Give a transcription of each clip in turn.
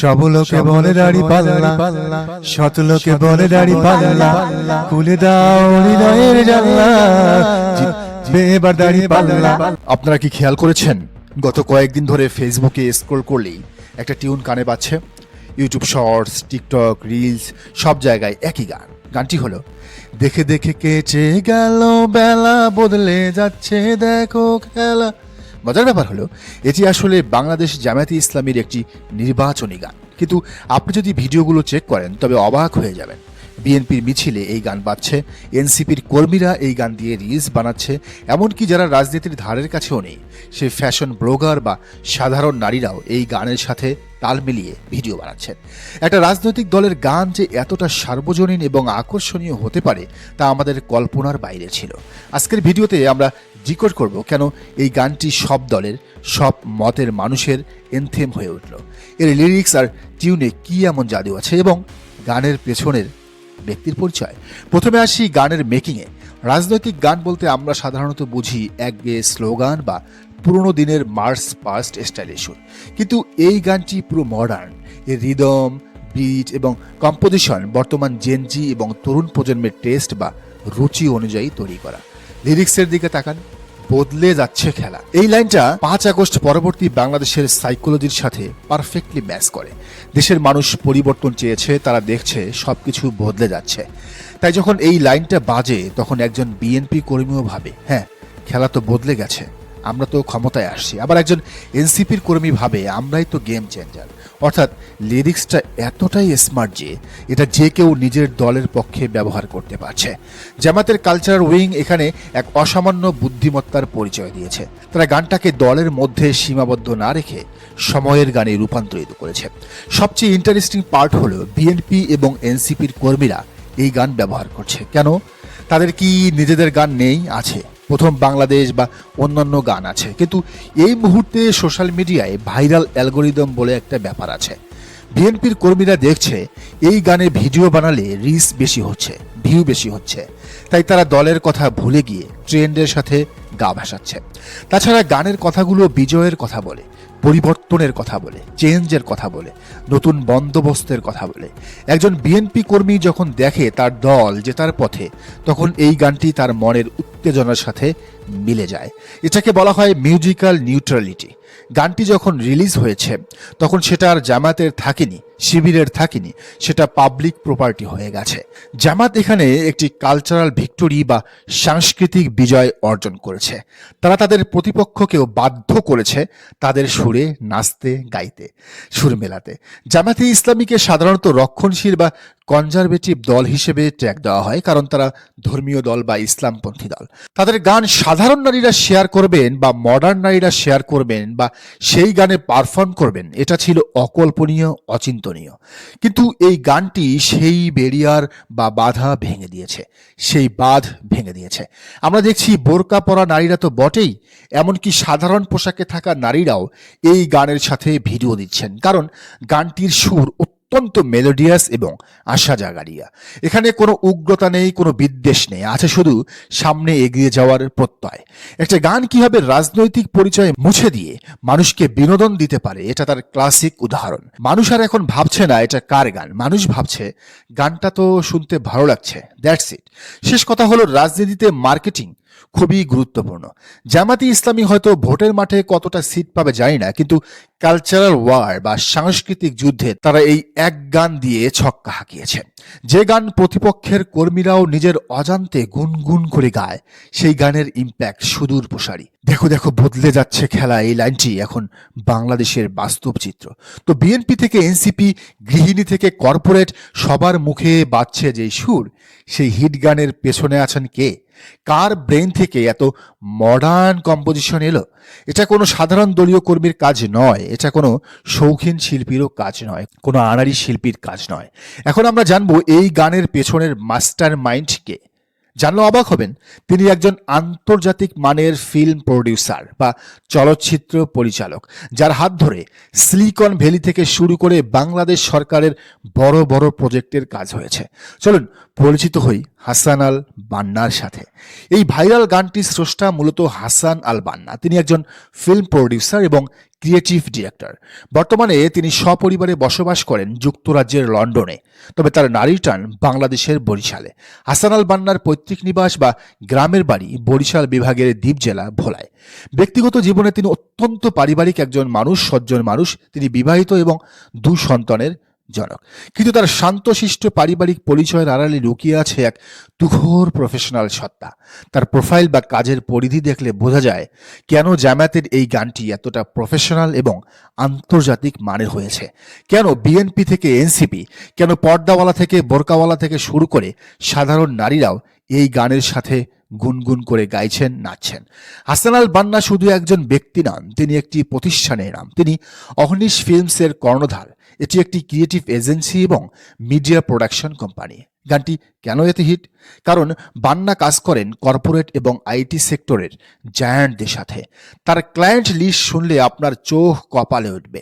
সব লোকে বলে দাড়ি পাল্লা, শত লোকে বলে দাড়ি পাল্লা, খুলে দাও হৃদয়ের জানলা, জিতবে এবার দাড়ি পাল্লা। আপনারা কি খেয়াল করেছেন গত কয়েকদিন ধরে ফেসবুকে স্ক্রল করলেই একটা টিউন কানে পাচ্ছে? ইউটিউব শর্টস, টিকটক, রিলস সব জায়গায় একই গান। গানটি হলো দেখে দেখে কেটে গেল বেলা, বদলে যাচ্ছে দেখো খেলা। মজার ব্যাপার হলো এটি আসলে বাংলাদেশ জামায়াতে ইসলামীর একটি নির্বাচনী গান, কিন্তু আপনি যদি ভিডিওগুলো চেক করেন তবে অবাক হয়ে যাবেন। বিএনপির মিছিলে এই গান বাজছে, এনসিপির কর্মীরা এই গান দিয়ে রিলস বানাচ্ছে, এমনকি যারা রাজনীতির ধারের কাছেও নেই সে ফ্যাশন ব্লগার বা সাধারণ নারীরাও এই গানের সাথে তাল মিলিয়ে ভিডিও বানাচ্ছেন। একটা রাজনৈতিক দলের গান যে এতটা সার্বজনীন এবং আকর্ষণীয় হতে পারে তা আমাদের কল্পনার বাইরে ছিল। আজকের ভিডিওতে আমরা জিজ্ঞেস করব কেন এই গানটি সব দলের, সব মতের মানুষের এনথেম হয়ে উঠল। এর লিরিক্স আর টিউনে কি এমন জাদু আছে এবং গানের পেছনের ব্যক্তির পরিচয়। প্রথমে আসি গানের মেকিংয়ে। রাজনৈতিক গান বলতে আমরা সাধারণত বুঝি একগেয়ে স্লোগান বা পুরোনো দিনের মার্চ পাস্ট স্টাইলের সুর, কিন্তু এই গানটি পুরো মডার্ন। এর রিদম, বিট এবং কম্পোজিশন বর্তমান জেনজি এবং তরুণ প্রজন্মের টেস্ট বা রুচি অনুযায়ী তৈরি করা। লিরিক্সের দিকে তাকান, বদলে যাচ্ছে খেলা। এই লাইনটা 5 আগস্ট পরবর্তী বাংলাদেশের সাইকোলজির সাথে পারফেক্টলি ম্যাচ করে। দেশের মানুষ পরিবর্তন চেয়েছে, তারা দেখছে সবকিছু বদলে যাচ্ছে। তাই যখন এই লাইনটা বাজে তখন একজন বিএনপি কর্মীও ভাবে, হ্যাঁ খেলা তো বদলে গেছে, আমরা তো ক্ষমতায় আসছি। আবার একজন এনসিপির কর্মী ভাবে আমরাই তো গেম চেঞ্জার। অর্থাৎ লিরিক্সটা এতটাই স্মার্ট যে এটা যে কেউ নিজের দলের পক্ষে ব্যবহার করতে পারছে। জামাতের কালচারাল উইং এখানে এক অসামান্য বুদ্ধিমত্তার পরিচয় দিয়েছে। তারা গানটাকে দলের মধ্যে সীমাবদ্ধ না রেখে সময়ের গানে রূপান্তরিত করেছে। সবচেয়ে ইন্টারেস্টিং পার্ট হলো বিএনপি এবং এনসিপির কর্মীরা এই গান ব্যবহার করছে। কেন? তাদের কি নিজেদের গান নেই? আছে, প্রথম বাংলাদেশ বা অন্যান্য গান আছে, কিন্তু এই মুহূর্তে সোশ্যাল মিডিয়ায় ভাইরাল অ্যালগোরিদম বলে একটা ব্যাপার আছে। বিএনপির কর্মীরা দেখছে এই গানে ভিডিও বানালে রিচ বেশি হচ্ছে, ভিউ বেশি হচ্ছে, তাই তারা দলের কথা ভুলে গিয়ে ট্রেন্ডের সাথে গা ভাসাচ্ছে। তাছাড়া গানের কথাগুলো বিজয়ের কথা বলে, পরিবর্তনের কথা বলে, চেঞ্জের কথা বলে, নতুন বন্দোবস্তের কথা বলে। একজন বিএনপি কর্মী যখন দেখে তার দল জেতার পথে, তখন এই গানটি তার মনের উত্তেজনার সাথে মিলে যায়। এটাকে বলা হয় মিউজিক্যাল নিউট্রালিটি। গানটি যখন রিলিজ হয়েছে তখন সেটা আর জামাতের থাকেনি, শিবিরের থাকেনি, সেটা পাবলিক প্রপার্টি হয়ে গেছে। জামাত এখানে একটি কালচারাল ভিক্টোরি বা সাংস্কৃতিক বিজয় অর্জন করেছে। তারা তাদের প্রতিপক্ষকেও বাধ্য করেছে তাদের সুরে নাচতে, গাইতে, সুর মেলাতে। জামাতে ইসলামীকে সাধারণত রক্ষণশীল বা কনজারভেটিভ দল হিসেবে ট্যাগ দেওয়া হয়, কারণ তারা ধর্মীয় দল বা ইসলামপন্থী দল। তাদের গান সাধারণ নারীরা শেয়ার করবেন বা মডার্ন নারীরা শেয়ার করবেন বা সেই গানে পারফর্ম করবেন, এটা ছিল অকল্পনীয়, অচিন্তনীয়। কিন্তু এই গানটি সেই ব্যারিয়ার বা বাধা ভেঙে দিয়েছে, সেই বাঁধ ভেঙে দিয়েছে। আমরা দেখছি বোরকা পরা নারীরা তো বটেই, এমনকি সাধারণ পোশাকে থাকা নারীরাও এই গানের সাথে ভিডিও দিচ্ছেন, কারণ গানটির সুর অত্যন্ত মেলোডিয়াস এবং আশা জাগারিয়া। এখানে কোনো উগ্রতা নেই, কোনো বিদ্বেষ নেই, আছে শুধু সামনে এগিয়ে যাওয়ার প্রত্যয়। একটা গান কিভাবে রাজনৈতিক পরিচয় মুছে দিয়ে মানুষকে বিনোদন দিতে পারে, এটা তার ক্লাসিক উদাহরণ। মানুষ আর এখন ভাবছে না এটা কার গান, মানুষ ভাবছে গানটা তো শুনতে ভালো লাগছে, দ্যাটস ইট। শেষ কথা হলো রাজনীতিতে মার্কেটিং খুবই গুরুত্বপূর্ণ। জামাতি ইসলামী হয়তো ভোটের মাঠে কতটা সিট পাবে জানি না, কিন্তু কালচারাল ওয়ার বা সাংস্কৃতিক যুদ্ধে তারা এই এক গান দিয়ে ছক্কা হাঁকিয়েছে। যে গান প্রতিপক্ষের কর্মীরাও নিজের অজান্তে গুনগুন করে গায়, সেই গানের ইম্প্যাক্ট সুদূর প্রসারী। দেখো দেখো বদলে যাচ্ছে খেলা, এই লাইনটি এখন বাংলাদেশের বাস্তব চিত্র। তো বিএনপি থেকে এনসিপি, গৃহিণী থেকে কর্পোরেট, সবার মুখে বাজছে যেই সুর, সেই হিট গানের পেছনে আছেন কে? কার ব্রেন থেকে এত মডার্ন কম্পোজিশন এলো? এটা কোনো সাধারণ দলীয় কর্মীর কাজ নয়, এটা কোনো শৌখিন শিল্পীরও কাজ নয়, কোনো আনাড়ি শিল্পীর কাজ নয়। এখন আমরা জানবো এই গানের পেছনের মাস্টার মাইন্ড কে। জানলে অবাক হবেন, তিনি একজন আন্তর্জাতিক মানের ফিল্ম প্রডিউসার বা চলচ্চিত্র পরিচালক, যার হাত ধরে সিলিকন ভ্যালি থেকে শুরু করে বাংলাদেশ সরকারের বড় বড় প্রজেক্টের কাজ হয়েছে। চলুন পরিচিত হই হাসান আল বান্নার সাথে। এই ভাইরাল গানটির স্রষ্টা মূলত হাসান আল বান্না। তিনি একজন ফিল্ম প্রডিউসার এবং ক্রিয়েটিভ ডিরেক্টর। বর্তমানে তিনি সপরিবারে বসবাস করেন যুক্তরাজ্যের লন্ডনে, তবে তার নারীর টান বাংলাদেশের বরিশালে। হাসান আল বান্নার পৈতৃক নিবাস বা গ্রামের বাড়ি বরিশাল বিভাগের দ্বীপ জেলা ভোলায়। ব্যক্তিগত জীবনে তিনি অত্যন্ত পারিবারিক একজন মানুষ, সজ্জন মানুষ। তিনি বিবাহিত এবং 2 সন্তানের জনক। কিন্তু তার শান্তশিষ্ট পারিবারিক পরিচয়ের আড়ালে লুকিয়ে আছে এক তুখোর প্রফেশনাল সত্তা। তার প্রোফাইল বা কাজের পরিধি দেখলে বোঝা যায় কেন জামায়াতের এই গানটি এতটা প্রফেশনাল এবং আন্তর্জাতিক মানের হয়েছে। কেন বিএনপি থেকে এনসিপি, কেন পর্দাওয়ালা থেকে বোরকাওয়ালা থেকে শুরু করে সাধারণ নারীরাও এই গানের সাথে গুনগুন করে গাইছেন, নাচছেন। হাসান আল বান্না শুধু একজন ব্যক্তি নন, তিনি একটি প্রতিষ্ঠানের নাম। তিনি অহনিশ ফিল্মসের কর্ণধার। এটি একটি ক্রিয়েটিভ এজেন্সি এবং মিডিয়া প্রোডাকশন কোম্পানি। গানটি কেন এত হিট? কারণ বান্না কাজ করেন কর্পোরেট এবং আইটি সেক্টরের জায়ান্টদের সাথে। তার ক্লায়েন্ট লিস্ট শুনলে আপনার চোখ কপালে উঠবে।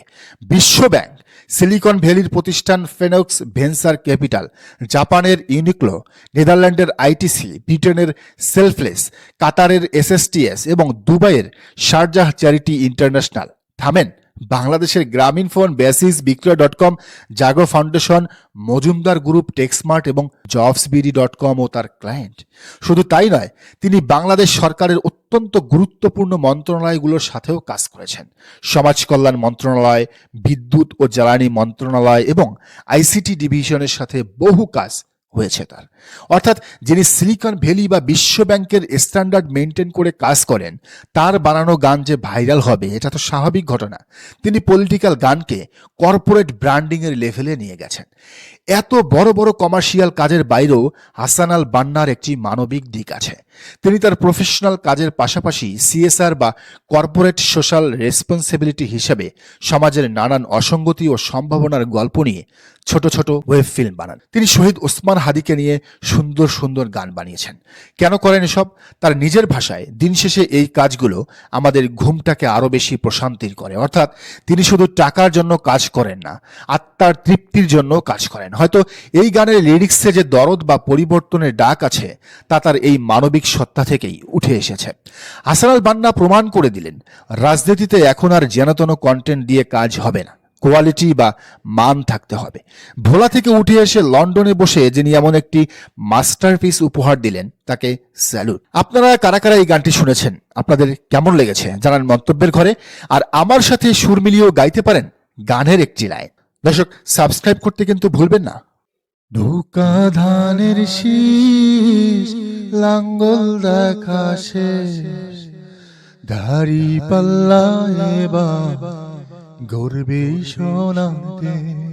বিশ্বব্যাংক, সিলিকন ভ্যালির প্রতিষ্ঠান ফেনক্স ভেঞ্চার ক্যাপিটাল, জাপানের ইউনিক্লো, নেদারল্যান্ডের আইটিসি, ব্রিটেনের সেলফলেস, কাতারের এসএসটিএস এবং দুবাইয়ের শারজাহ চ্যারিটি ইন্টারন্যাশনাল। থামেন, বাংলাদেশের গ্রামীণ ফোন, বেসিস, বিক্রয়.com, জাগো ফাউন্ডেশন, মজুমদার গ্রুপ, টেক্সমার্ট এবং জবসবিডি.com ও তার ক্লায়েন্ট। শুধু তাই নয়, তিনি বাংলাদেশ সরকারের অত্যন্ত গুরুত্বপূর্ণ মন্ত্রণালয়গুলোর সাথেও কাজ করেছেন। সমাজ কল্যাণ মন্ত্রণালয়, বিদ্যুৎ ও জ্বালানি মন্ত্রণালয় এবং আইসিটি ডিভিশনের সাথে বহু কাজ হয়েছে তার। অর্থাৎ যিনি সিলিকন ভ্যালি বা বিশ্ব ব্যাংকের স্ট্যান্ডার্ড মেনটেন করে কাজ করেন, তার বানানো গান যে ভাইরাল হবে এটা তো স্বাভাবিক ঘটনা। তিনি পলিটিক্যাল গানকে কর্পোরেট ব্র্যান্ডিং এর লেভেলে নিয়ে গেছেন। এত বড় বড় কমার্শিয়াল কাজের বাইরেও হাসান আল বান্নার একটি মানবিক দিক আছে। তিনি তার প্রফেশনাল কাজের পাশাপাশি সিএসআর বা কর্পোরেট সোশ্যাল রেসপন্সিবিলিটি হিসেবে সমাজের নানান অসঙ্গতি ও সম্ভাবনার গল্প নিয়ে ছোট ছোট ওয়েব ফিল্ম বানান। তিনি শহীদ ওসমান হাদিকে নিয়ে সুন্দর সুন্দর গান বানিয়েছেন। কেন করেন এসব? তার নিজের ভাষায়, দিন শেষে এই কাজগুলো আমাদের ঘুমটাকে আরো বেশি প্রশান্তির করে। অর্থাৎ তিনি শুধু টাকার জন্য কাজ করেন না, আত্মার তৃপ্তির জন্য কাজ করেন। হয়তো এই গানের লিরিক্সে যে দরদ বা পরিবর্তনের ডাক আছে তা তার এই মানবিক সত্তা থেকেই উঠে এসেছে। হাসান আল বান্না প্রমাণ করে দিলেন, রাজনীতিতে এখন আর যেনতেন কন্টেন্ট দিয়ে কাজ হবে না, কোয়ালিটি বা মান থাকতে হবে। ভোলা থেকে উঠে এসে লন্ডনে বসে যিনি এমন একটি মাস্টারপিস উপহার দিলেন, তাকে স্যালুট। আপনারা কারা কারা এই গানটি শুনেছেন, আপনাদের কেমন লেগেছে জানান মন্তব্যের ঘরে। আর আমার সাথে সুর মিলিয়েও গাইতে পারেন গানের একটি লাইন। দর্শক, সাবস্ক্রাইব করতে কিন্তু ভুলবেন না। নৌকা ধানের শীষ, লাঙ্গল দেখা শেষ, দাড়ি পাল্লা এবার গর্বে সোনার দেশ।